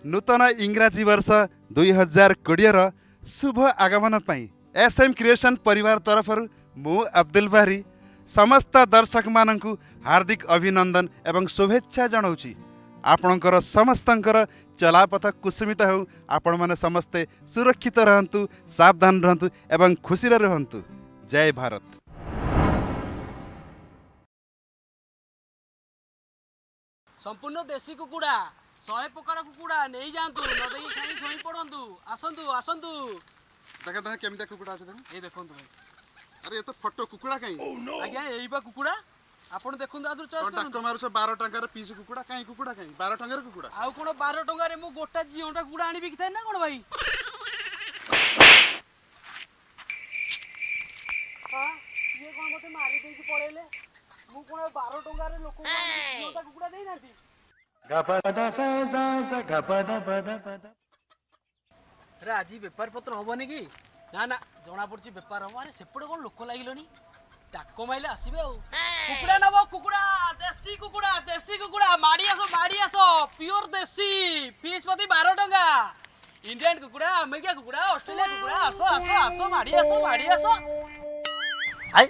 नूतन इंग्राजी वर्ष 2020 शुभ आगमन पाई SM creation परिवार तरफ मु अब्दुल बारी समस्त दर्शक मानू हार्दिक अभिनंदन एवं शुभेच्छा जनाऊँगी। आपणकर समस्तंकर चलापथ कुसुमित हो, आपण माने समस्ते सुरक्षित रहंतु, सावधान रहंतु एवं खुशी रहंतु। जय भारत। संपूर्ण देशी कुकुड़ा 100 प्रकार कुकुड़ा नहीं जानतु नदी खाई सोई पड़ंतु आसंतु आसंतु देखा देखा केमिता कुकुड़ा আছে देखो ए देखंतु भाई अरे ये तो फोटो कुकुड़ा काई आज्ञा एई बा कुकुड़ा आपण देखंतु आदर चॉइस कौन टक्कर मारुछ 12 टंकार पीस कुकुड़ा काई कुकुड़ा काई 12 टंकार कुकुड़ा आउ कोन 12 टंका रे मु गोटा जियोटा कुकुड़ा आनी बिकथाय ना कोन भाई हां ये कोन मते मारी देई कि पळेले मु कोन 12 टंका रे लोक जियोटा कुकुड़ा देई नाती अरे आज बेपार पत्र हेनी कि ना ना जना पड़ी बेपार हम। अरे सेपटे कौन लोक लगिलनी डाक माइले आसबे आ कुकुड़ा नब कुकुड़ा देशी कुकुड़ा माड़ी आस प्योर देशी पीस प्रति 12 टंका इंडियन कुकुड़ा अमेरिका कुकुड़ा ऑस्ट्रेलिया कुकुड़ा आस आस आस माड़ी आस आई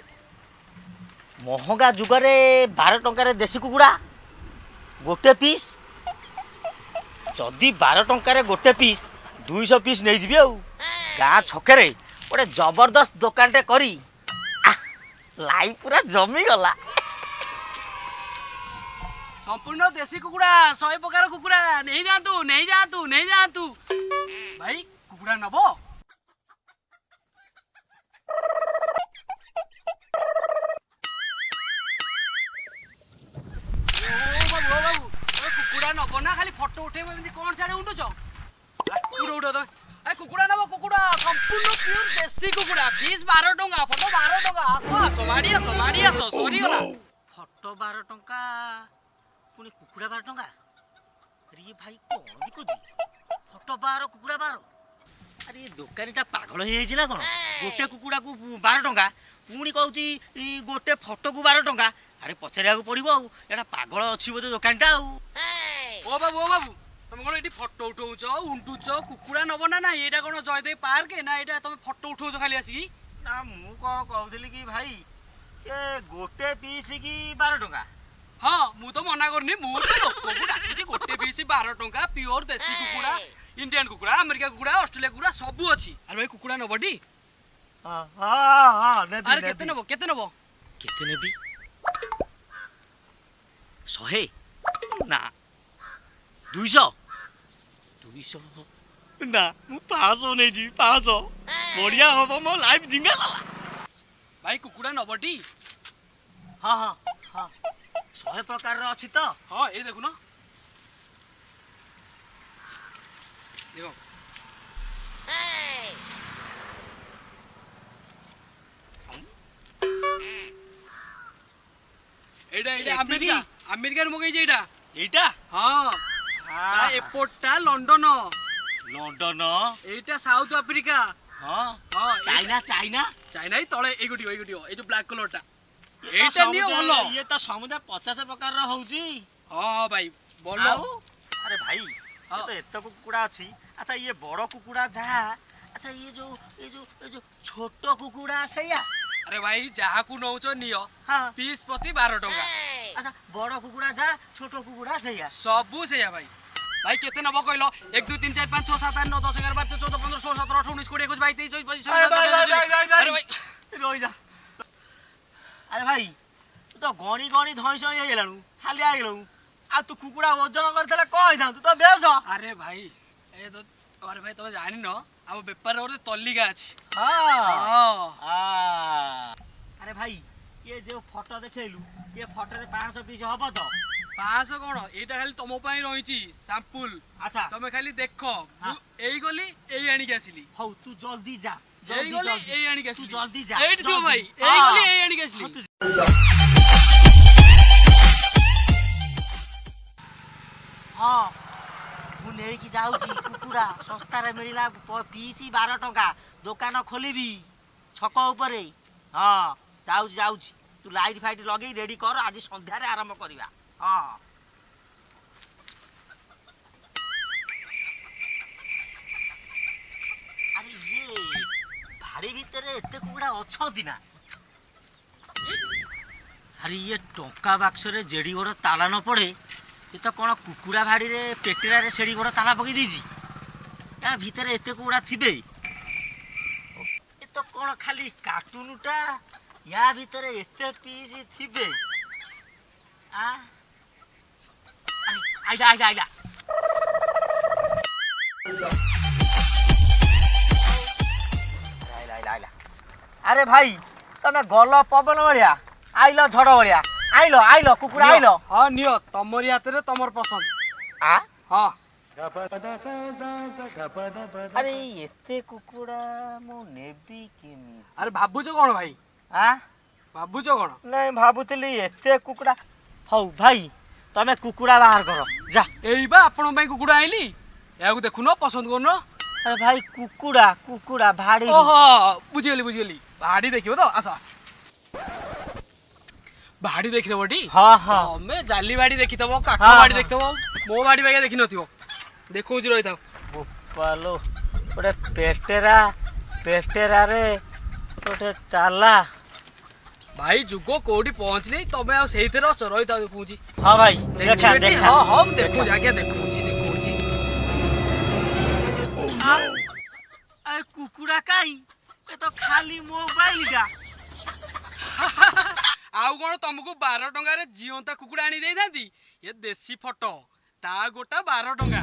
महंगा जुगरे 12 टंकार देशी कुकुड़ा गोटे पीस जदि 12 टंकार गोटे पीस 200 पीस नहीं जी गाँ छकरे गोटे जबरदस्त दुकान टे करी लाइफ पूरा जमी गला। संपूर्ण देशी कुकुड़ा 100 प्रकार कुकुड़ा नहीं जातु भाई कुकुड़ा नबो कुकुड़ा नब ना खाली फोटो उठे कौन साड़े उठुच उठ कुकुड़ा नब कुकुड़ा संपूर्ण प्योर देशी कुकुड़ा पीस 12 टंका फोटो 12 टंका आस माड़ी आस सरीगला फोटो 12 टंका पुणी कुकुड़ा 12 टंका अरे भाई कौन बिकुची फोटो 12 कुकुड़ा 12 अरे दुकानीटा पागल हो ना कौन गोटे कुकुड़ा को 12 टंका पुणी कहूँ गोटे फोटो को 12 टंका अरे पचारिया पड़ो आटा पागल अच्छी बोधे दुकानटा ओ बाबू तुम कौन ये फोटो उठाऊच उठुच कुकुड़ा नब ना ये कौन जयदेव पार्क ना ये तुम फोटो उठाऊच खाली आसिकी ना मु कौन कहूली कि भाई ये गोटे पीस की 12 टंका हाँ मु तो मना करनी मु तो लोक को डाकुची गोटे पीस 12 टंका प्योर देशी कुकुड़ा इंडियन कुकुड़ा अमेरिका कुकुड़ा ऑस्ट्रेलिया कुकुड़ा सब अच्छी। अरे भाई कुकुड़ा नबटी अरे केते नब केते नेबी 100 ना 200 ना मु 500 नहीं जी 500 बढ़िया हम मो लाइफ जिंगा भाई कुकुड़ा नबटी हाँ हाँ हाँ 100 प्रकार रो अछि तो हाँ ये देखो ना देखो एडा अमेरिका मगै एटा एटा हाँ ता एपोर्टटा लंडन एटा साउथ अफ्रीका हाँ हाँ चाइना ही तळे ए जो ब्लैक कलरटा एटा नियो भलो ये तो समुदाय 50 प्रकार रो होउची। हाँ भाई बोलो अरे भाई ये तो एत कुकुड़ा अछि। अच्छा ये बड़ कुकुड़ा जा अच्छा ये जो छोटो कुकुड़ा सैया अरे भाई जहाँ को नौच नियो हाँ पीस प्रति 12 टंका अच्छा बड़ कुकुड़ा जा छोटो कुकुड़ा सैया सबू सैया भाई केते नब कहलो 1 2 3 4 5 6 7 8 9 10 11 12 13 14 15 16 17 18 19 20 21 22 23 24 अरे भाई रोई जा अरे भाई तू तो गणी धइस हो गेलानु हाली आ गेलु आ तू कुकुड़ा वजन करथला कहि जा तू तो बेस। अरे भाई ए तो अरे भाई तुम जानि न अब बेपार और तल्लिका अछि। हां अरे भाई ये जो फोटो देखैलु ये फोटो रे 500 पीस हबो तो 500 कोन एटा खाली तुम पई रहिची सैंपल। अच्छा तुम खाली देखो एई गली एई आनी के आसिली हौ तू जल्दी जा एई गली एई आनी के आसिली तू जल्दी जा एई दो भाई एई गली एई आनी के आसिली हाँ मु लेकी जाऊची कुकुड़ा सस्ता रे मिलला पीसी 12 टंका दुकान खोलिबी छक ऊपर। हाँ जाऊची तू लाइट फाइट लगे रेडी कर आज संध्यारे आरंभ करवा। हाँ କୁକୁଡ଼ା ଅଛନ୍ତି ନା? ଆରେ ଇଏ ଟଙ୍କା ବାକ୍ସରେ ଜେଡି ବଡ଼ ତାଲା ନ ପଡ଼େ ଏ ତ କ'ଣ କୁକୁଡ଼ା ଭାଡ଼ିରେ ପେଟେରାରେ ସେଡ଼ି ବଡ଼ ତାଲା ପକେଇ ଦେଇଛି। ୟା ଭିତରେ ଏତେ କୁକୁଡ଼ା ଥିବେ? ଏ ତ କ'ଣ ଖାଲି କାର୍ଟୁନଟା, ୟା ଭିତରେ ଏତେ ପିସ୍ ଥିବେ? ଆଇଲା ଆଇଲା ଆଇଲା। আরে ভাই তুমি গল পবন ভଳିଆ আইল ঝড় ভଳିଆ আইল আইল কুকুড়া আইল। ହଁ ନିଅ ତମରି ହାତରେ ତମର ପସନ୍ଦ। ହଁ আরে এতে কুকুড়া মু নেবি কেমি? ଆରେ ଭାବୁଛ କ'ଣ ଭାଇ? ଭାବୁଛ କ'ଣ? ନାଇଁ ଭାବୁଥିଲି ଏତେ କୁକୁଡ଼ା। ହଉ ଭାଇ ତମେ କୁକୁଡ଼ା ବାହାର କର ଯା। ଏଇ ବା ଆପଣଙ୍କ ପାଇଁ କୁକୁଡ଼ା ଆଇଲି, ଏହାକୁ ଦେଖୁନ, ପସନ୍ଦ କରୁନ। ଆରେ ଭାଇ କୁକୁଡ଼ା କୁକୁଡ଼ା ଭାଡ଼ି। ଓହୋ ବୁଝିଗଲି ବୁଝିଗଲି, ଭାଡ଼ି ଦେଖିବ ତ? ଆସ ଆସ, ଭାଡ଼ି ଦେଖିଦେବ ଟି? ହଁ ହଁ ତମେ ଜାଲି ଭାଡ଼ି ଦେଖିଥବ, କାଠ ହଁ, ଭାଡ଼ି ହଁ। ଦେଖିଥବ, ମୋ ଭାଡ଼ି ବାଗିଆ ଦେଖିନଥିବ। ଦେଖଉଛି ରହିଥାଉ। ବୋପାଲୋ ଗୋଟେ ପେଟେରାରେ ଗୋଟେ ତାଲା। ଭାଇ ଯୁଗ କୋଉଠି ପହଞ୍ଚିନି, ତମେ ଆଉ ସେଇଥିରେ ଅଛ। ରହିଥାଉ ଦେଖଉଛି। ହଁ ଭାଇ ଦେଖା ଦେଖିବି ଟି? ଦେଖା। ହଁ ହଁ ମୁଁ ଦେଖଉଛି ଆଜ୍ଞା, ଦେଖଉଛି। କୁକୁଡ଼ା କାଇଁ? ଏ ତ ଖାଲି ମୋବାଇଲଟା। ଆଉ କଣ ତମକୁ 12 ଟଙ୍କାରେ ଜିଅନ୍ତା କୁକୁଡ଼ା ଆଣି ଦେଇଥାନ୍ତି? ଏ ଦେଶୀ ଫଟୋ, ତା ଗୋଟା 12 ଟଙ୍କା।